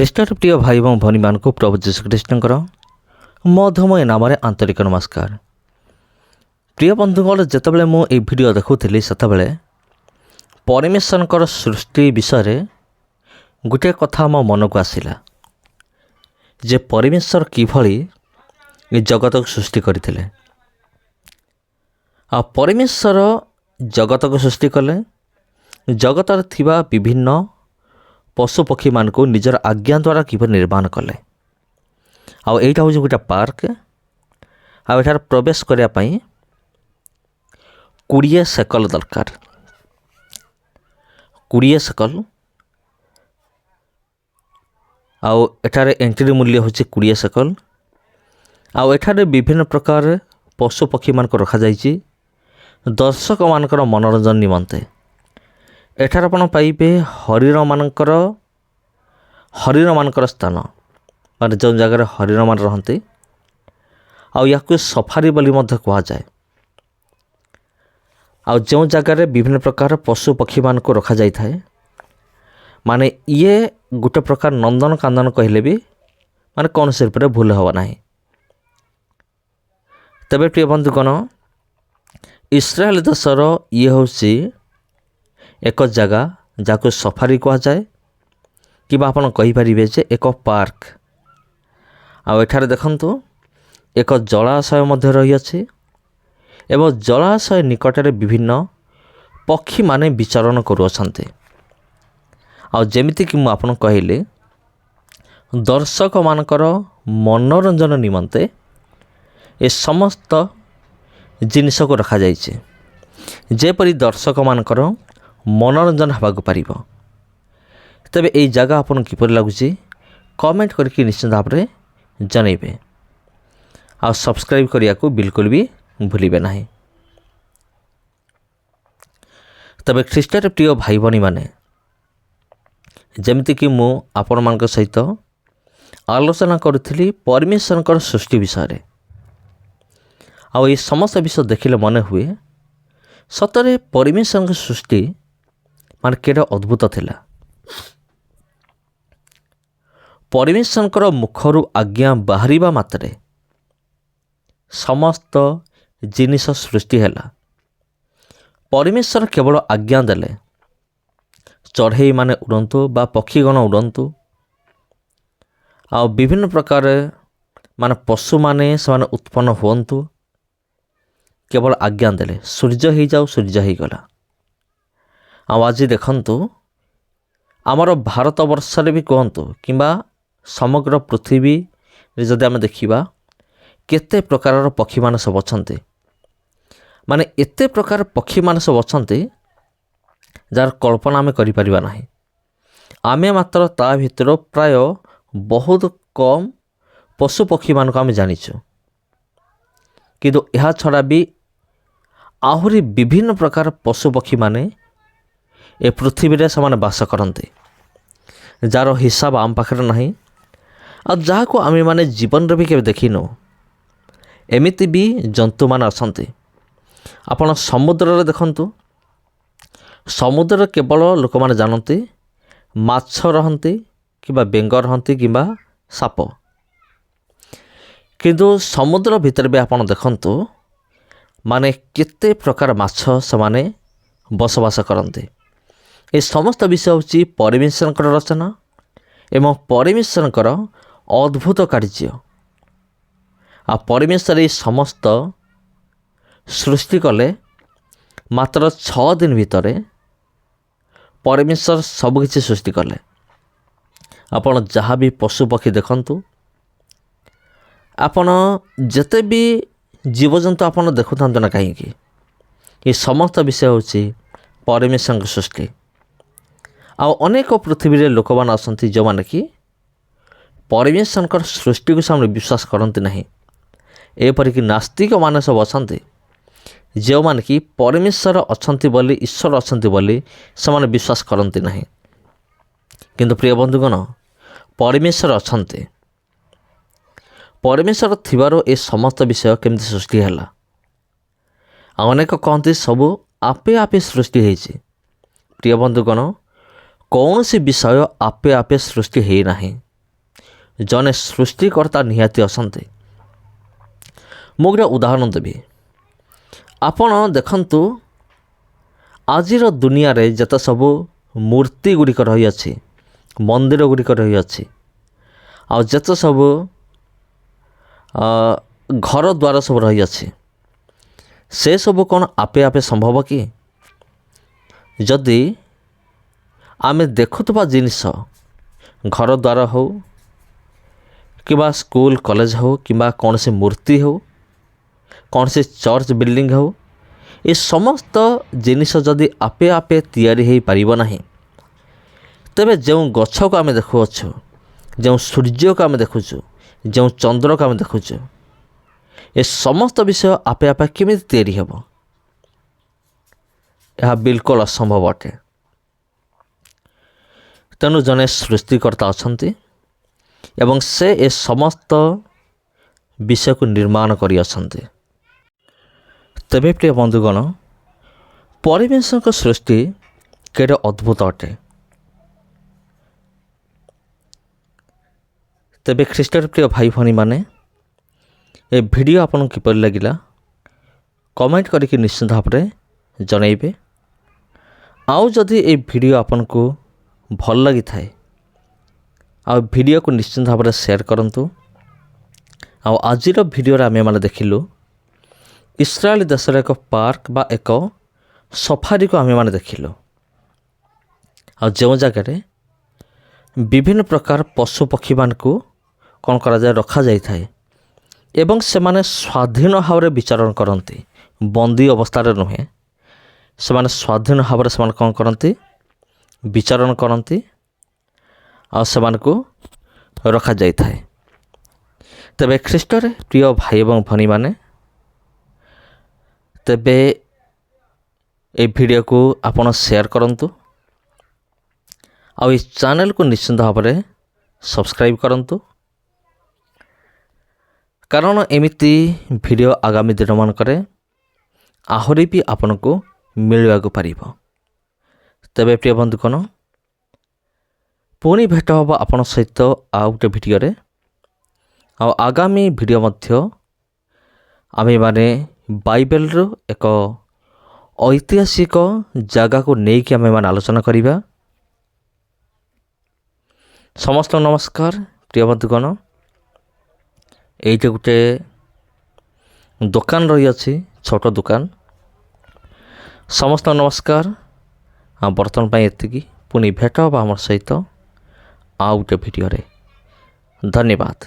ଖ୍ରୀଷ୍ଟର ପ୍ରିୟ ଭାଇ ଏବଂ ଭଉଣୀମାନଙ୍କୁ ପ୍ରଭୁ ଯୀଶୁଖ୍ରୀଷ୍ଟଙ୍କର ମଧୁମୟ ନାମରେ ଆନ୍ତରିକ ନମସ୍କାର। ପ୍ରିୟ ବନ୍ଧୁଗଣ, ଯେତେବେଳେ ମୁଁ ଏହି ଭିଡ଼ିଓ ଦେଖୁଥିଲି ସେତେବେଳେ ପରମେଶ୍ୱରଙ୍କର ସୃଷ୍ଟି ବିଷୟରେ ଗୋଟିଏ କଥା ମୋ ମନକୁ ଆସିଲା ଯେ ପରମେଶ୍ୱର କିଭଳି ଏ ଜଗତକୁ ସୃଷ୍ଟି କରିଥିଲେ। ଆଉ ପରମେଶ୍ୱର ଜଗତକୁ ସୃଷ୍ଟି କଲେ, ଜଗତରେ ଥିବା ବିଭିନ୍ନ ପଶୁପକ୍ଷୀମାନଙ୍କୁ ନିଜର ଆଜ୍ଞା ଦ୍ୱାରା କିପରି ନିର୍ମାଣ କଲେ। ଆଉ ଏଇଟା ହେଉଛି ଗୋଟେ ପାର୍କ। ଆଉ ଏଠାରେ ପ୍ରବେଶ କରିବା ପାଇଁ 20 ସେକଲ ଦରକାର। 20 ସେକଲ। ଆଉ ଏଠାରେ ଏଣ୍ଟ୍ରି ମୂଲ୍ୟ ହେଉଛି 20 ସେକଲ। ଆଉ ଏଠାରେ ବିଭିନ୍ନ ପ୍ରକାର ପଶୁପକ୍ଷୀମାନଙ୍କୁ ରଖାଯାଇଛି ଦର୍ଶକମାନଙ୍କର ମନୋରଞ୍ଜନ ନିମନ୍ତେ। ଏଠାରେ ଆପଣ ପାଇବେ ହରିଣମାନଙ୍କର ସ୍ଥାନ, ମାନେ ଯେଉଁ ଜାଗାରେ ହରିଣମାନେ ରହନ୍ତି। ଆଉ ୟାକୁ ସଫାରି ବୋଲି ମଧ୍ୟ କୁହାଯାଏ। ଆଉ ଯେଉଁ ଜାଗାରେ ବିଭିନ୍ନ ପ୍ରକାର ପଶୁପକ୍ଷୀମାନଙ୍କୁ ରଖାଯାଇଥାଏ, ମାନେ ଇଏ ଗୋଟେ ପ୍ରକାର ନନ୍ଦନକାନନ କହିଲେ ବି ମାନେ କୌଣସି ରୂପରେ ଭୁଲ ହେବ ନାହିଁ। ତେବେ ପ୍ରିୟ ବନ୍ଧୁଗଣ, ଇସ୍ରାଏଲ ଦେଶର ଇଏ ହେଉଛି ଏକ ଜାଗା ଯାହାକୁ ସଫାରି କୁହାଯାଏ, କିମ୍ବା ଆପଣ କହିପାରିବେ ଯେ ଏକ ପାର୍କ। ଆଉ ଏଠାରେ ଦେଖନ୍ତୁ ଏକ ଜଳାଶୟ ମଧ୍ୟ ରହିଅଛି ଏବଂ ଜଳାଶୟ ନିକଟରେ ବିଭିନ୍ନ ପକ୍ଷୀମାନେ ବିଚରଣ କରୁଅଛନ୍ତି। ଆଉ ଯେମିତିକି ମୁଁ ଆପଣଙ୍କୁ କହିଲି, ଦର୍ଶକମାନଙ୍କର ମନୋରଞ୍ଜନ ନିମନ୍ତେ ଏ ସମସ୍ତ ଜିନିଷକୁ ରଖାଯାଇଛି, ଯେପରି ଦର୍ଶକମାନଙ୍କର ମନୋରଞ୍ଜନ ହେବାକୁ ପାରିବ। ତେବେ ଏହି ଜାଗା ଆପଣଙ୍କୁ କିପରି ଲାଗୁଛି କମେଣ୍ଟ କରିକି ନିଶ୍ଚିତ ଭାବରେ ଜଣାଇବେ। ଆଉ ସବସ୍କ୍ରାଇବ୍ କରିବାକୁ ବିଲକୁଲ ବି ଭୁଲିବେ ନାହିଁ। ତେବେ ଖ୍ରୀଷ୍ଟରେ ପ୍ରିୟ ଭାଇ ଭଉଣୀମାନେ, ଯେମିତିକି ମୁଁ ଆପଣମାନଙ୍କ ସହିତ ଆଲୋଚନା କରୁଥିଲି ପରମେଶ୍ୱରଙ୍କର ସୃଷ୍ଟି ବିଷୟରେ। ଆଉ ଏ ସମସ୍ତ ବିଷୟ ଦେଖିଲେ ମନେ ହୁଏ ସତରେ ପରମେଶ୍ୱରଙ୍କ ସୃଷ୍ଟି ମାନେ କେଡ଼େ ଅଦ୍ଭୁତ ଥିଲା। ପରମେଶ୍ୱରଙ୍କର ମୁଖରୁ ଆଜ୍ଞା ବାହାରିବା ମାତ୍ରେ ସମସ୍ତ ଜିନିଷ ସୃଷ୍ଟି ହେଲା। ପରମେଶ୍ୱର କେବଳ ଆଜ୍ଞା ଦେଲେ ଚଢ଼େଇମାନେ ଉଡ଼ନ୍ତୁ ବା ପକ୍ଷୀଗଣ ଉଡ଼ନ୍ତୁ, ଆଉ ବିଭିନ୍ନ ପ୍ରକାର ମାନେ ପଶୁମାନେ ସେମାନେ ଉତ୍ପନ୍ନ ହୁଅନ୍ତୁ। କେବଳ ଆଜ୍ଞା ଦେଲେ ସୂର୍ଯ୍ୟ ହେଇଯାଉ, ସୂର୍ଯ୍ୟ ହେଇଗଲା। ଆଉ ଆଜି ଦେଖନ୍ତୁ, ଆମର ଭାରତ ବର୍ଷରେ ବି କୁହନ୍ତୁ କିମ୍ବା ସମଗ୍ର ପୃଥିବୀରେ ଯଦି ଆମେ ଦେଖିବା, କେତେ ପ୍ରକାରର ପକ୍ଷୀମାନେ ସବୁ ଅଛନ୍ତି। ମାନେ ଏତେ ପ୍ରକାର ପକ୍ଷୀମାନେ ସବୁ ଅଛନ୍ତି ଯାହାର କଳ୍ପନା ଆମେ କରିପାରିବା ନାହିଁ। ଆମେ ମାତ୍ର ତା ଭିତରୁ ପ୍ରାୟ ବହୁତ କମ୍ ପଶୁପକ୍ଷୀମାନଙ୍କୁ ଆମେ ଜାଣିଛୁ। କିନ୍ତୁ ଏହା ଛଡ଼ା ବି ଆହୁରି ବିଭିନ୍ନ ପ୍ରକାର ପଶୁପକ୍ଷୀମାନେ ଏ ପୃଥିବୀରେ ସେମାନେ ବାସ କରନ୍ତି, ଯାହାର ହିସାବ ଆମ ପାଖରେ ନାହିଁ, ଆଉ ଯାହାକୁ ଆମେମାନେ ଜୀବନରେ ବି କେବେ ଦେଖିନୁ। ଏମିତି ବି ଜନ୍ତୁମାନେ ଅଛନ୍ତି। ଆପଣ ସମୁଦ୍ରରେ ଦେଖନ୍ତୁ, ସମୁଦ୍ରରେ କେବଳ ଲୋକମାନେ ଜାଣନ୍ତି ମାଛ ରହନ୍ତି କିମ୍ବା ବେଙ୍ଗ ରହନ୍ତି କିମ୍ବା ସାପ। କିନ୍ତୁ ସମୁଦ୍ର ଭିତରେ ବି ଆପଣ ଦେଖନ୍ତୁ ମାନେ କେତେ ପ୍ରକାର ମାଛ ସେମାନେ ବସବାସ କରନ୍ତି। ଏ ସମସ୍ତ ବିଷୟ ହେଉଛି ପରମେଶ୍ୱରଙ୍କର ରଚନା ଏବଂ ପରମେଶ୍ୱରଙ୍କର ଅଦ୍ଭୁତ କାର୍ଯ୍ୟ। ଆଉ ପରମେଶ୍ୱର ଏହି ସମସ୍ତ ସୃଷ୍ଟି କଲେ ମାତ୍ର 6 ଦିନ ଭିତରେ। ପରମେଶ୍ୱର ସବୁକିଛି ସୃଷ୍ଟି କଲେ। ଆପଣ ଯାହା ବି ପଶୁପକ୍ଷୀ ଦେଖନ୍ତୁ, ଆପଣ ଯେତେ ବି ଜୀବଜନ୍ତୁ ଆପଣ ଦେଖୁଥାନ୍ତୁ ନା କାହିଁକି, ଏ ସମସ୍ତ ବିଷୟ ହେଉଛି ପରମେଶ୍ୱରଙ୍କ ସୃଷ୍ଟି। ଆଉ ଅନେକ ପୃଥିବୀରେ ଲୋକମାନେ ଅଛନ୍ତି ଯେଉଁମାନେ କି ପରମେଶ୍ୱରଙ୍କର ସୃଷ୍ଟିକୁ ସେମାନେ ବିଶ୍ୱାସ କରନ୍ତି ନାହିଁ। ଏପରିକି ନାସ୍ତିକମାନେ ସବୁ ଅଛନ୍ତି, ଯେଉଁମାନେ କି ପରମେଶ୍ୱର ଅଛନ୍ତି ବୋଲି, ଈଶ୍ୱର ଅଛନ୍ତି ବୋଲି ସେମାନେ ବିଶ୍ୱାସ କରନ୍ତି ନାହିଁ। କିନ୍ତୁ ପ୍ରିୟ ବନ୍ଧୁଗଣ, ପରମେଶ୍ୱର ଅଛନ୍ତି। ପରମେଶ୍ୱର ଥିବାରୁ ଏ ସମସ୍ତ ବିଷୟ କେମିତି ସୃଷ୍ଟି ହେଲା। ଆଉ ଅନେକ କହନ୍ତି ସବୁ ଆପେ ଆପେ ସୃଷ୍ଟି ହେଇଛି। ପ୍ରିୟ ବନ୍ଧୁଗଣ, କୌଣସି ବିଷୟ ଆପେ ଆପେ ସୃଷ୍ଟି ହେଇନାହିଁ। ଜଣେ ସୃଷ୍ଟିକର୍ତ୍ତା ନିହାତି ଅଛନ୍ତି। ମୁଁ ଗୋଟେ ଉଦାହରଣ ଦେବି। ଆପଣ ଦେଖନ୍ତୁ, ଆଜିର ଦୁନିଆରେ ଯେତେ ସବୁ ମୂର୍ତ୍ତି ଗୁଡ଼ିକ ରହିଅଛି, ମନ୍ଦିର ଗୁଡ଼ିକ ରହିଅଛି, ଆଉ ଯେତେ ସବୁ ଘର ଦ୍ୱାର ସବୁ ରହିଅଛି, ସେସବୁ କ'ଣ ଆପେ ଆପେ ସମ୍ଭବ କି? ଯଦି ଆମେ ଦେଖୁଥିବା ଜିନିଷ, ଘର ଦ୍ୱାର ହେଉ କିମ୍ବା ସ୍କୁଲ କଲେଜ ହେଉ କିମ୍ବା କୌଣସି ମୂର୍ତ୍ତି ହେଉ, କୌଣସି ଚର୍ଚ୍ଚ ବିଲ୍ଡିଂ ହେଉ, ଏ ସମସ୍ତ ଜିନିଷ ଯଦି ଆପେ ଆପେ ତିଆରି ହୋଇପାରିବ ନାହିଁ, ତେବେ ଯେଉଁ ଗଛକୁ ଆମେ ଦେଖୁଅଛୁ, ଯେଉଁ ସୂର୍ଯ୍ୟକୁ ଆମେ ଦେଖୁଛୁ, ଯେଉଁ ଚନ୍ଦ୍ରକୁ ଆମେ ଦେଖୁଛୁ, ଏ ସମସ୍ତ ବିଷୟ ଆପେ ଆପେ କେମିତି ତିଆରି ହେବ? ଏହା ବିଲକୁଲ ଅସମ୍ଭବ ଅଟେ। ତେଣୁ ଜଣେ ସୃଷ୍ଟିକର୍ତ୍ତା ଅଛନ୍ତି ଏବଂ ସେ ଏ ସମସ୍ତ ବିଷୟକୁ ନିର୍ମାଣ କରିଅଛନ୍ତି। ତେବେ ପ୍ରିୟ ବନ୍ଧୁଗଣ, ପରିବେଶଙ୍କ ସୃଷ୍ଟି କେଡ଼େ ଅଦ୍ଭୁତ ଅଟେ। ତେବେ ଖ୍ରୀଷ୍ଟର ପ୍ରିୟ ଭାଇ ଭଉଣୀମାନେ, ଏ ଭିଡ଼ିଓ ଆପଣଙ୍କୁ କିପରି ଲାଗିଲା କମେଣ୍ଟ କରିକି ନିଶ୍ଚିତ ଭାବରେ ଜଣାଇବେ। ଆଉ ଯଦି ଏ ଭିଡ଼ିଓ ଆପଣଙ୍କୁ ଭଲ ଲାଗିଥାଏ, ଆଉ ଭିଡ଼ିଓକୁ ନିଶ୍ଚିତ ଭାବରେ ସେୟାର କରନ୍ତୁ। ଆଉ ଆଜିର ଭିଡ଼ିଓରେ ଆମେମାନେ ଦେଖିଲୁ ଇସ୍ରାଏଲ ଦେଶର ଏକ ପାର୍କ ବା ଏକ ସଫାରିକୁ ଆମେମାନେ ଦେଖିଲୁ। ଆଉ ଯେଉଁ ଜାଗାରେ ବିଭିନ୍ନ ପ୍ରକାର ପଶୁ ପକ୍ଷୀମାନଙ୍କୁ କ'ଣ କରାଯାଏ, ରଖାଯାଇଥାଏ ଏବଂ ସେମାନେ ସ୍ୱାଧୀନ ଭାବରେ ବିଚରଣ କରନ୍ତି, ବନ୍ଦୀ ଅବସ୍ଥାରେ ନୁହେଁ। ସେମାନେ ସ୍ୱାଧୀନ ଭାବରେ ସେମାନେ କ'ଣ କରନ୍ତି, ବିଚରଣ କରନ୍ତି ଆଉ ସେମାନଙ୍କୁ ରଖାଯାଇଥାଏ। ତେବେ ଖ୍ରୀଷ୍ଟରେ ପ୍ରିୟ ଭାଇ ଏବଂ ଭଉଣୀମାନେ, ତେବେ ଏ ଭିଡ଼ିଓକୁ ଆପଣ ସେୟାର କରନ୍ତୁ ଆଉ ଏ ଚ୍ୟାନେଲକୁ ନିଶ୍ଚିତ ଭାବରେ ସବସ୍କ୍ରାଇବ୍ କରନ୍ତୁ, କାରଣ ଏମିତି ଭିଡ଼ିଓ ଆଗାମୀ ଦିନମାନଙ୍କରେ ଆହୁରି ବି ଆପଣଙ୍କୁ ମିଳିବାକୁ ପାରିବ। ତେବେ ପ୍ରିୟ ବନ୍ଧୁଗଣ, ପୁଣି ଭେଟ ହେବ ଆପଣଙ୍କ ସହିତ ଆଉ ଗୋଟେ ଭିଡ଼ିଓରେ। ଆଉ ଆଗାମୀ ଭିଡ଼ିଓ ମଧ୍ୟ ଆମେମାନେ ବାଇବେଲର ଏକ ଐତିହାସିକ ଜାଗାକୁ ନେଇକି ଆମେମାନେ ଆଲୋଚନା କରିବା। ସମସ୍ତଙ୍କୁ ନମସ୍କାର। ପ୍ରିୟ ବନ୍ଧୁଗଣ, ଏଇଠି ଗୋଟେ ଦୋକାନ ରହିଅଛି, ଛୋଟ ଦୋକାନ। ସମସ୍ତଙ୍କୁ ନମସ୍କାର। ବର୍ତ୍ତମାନ ପାଇଁ ଏତିକି। ପୁଣି ଭେଟ ହେବ ଆମ ସହିତ ଆଉ ଗୋଟେ ଭିଡ଼ିଓରେ। ଧନ୍ୟବାଦ।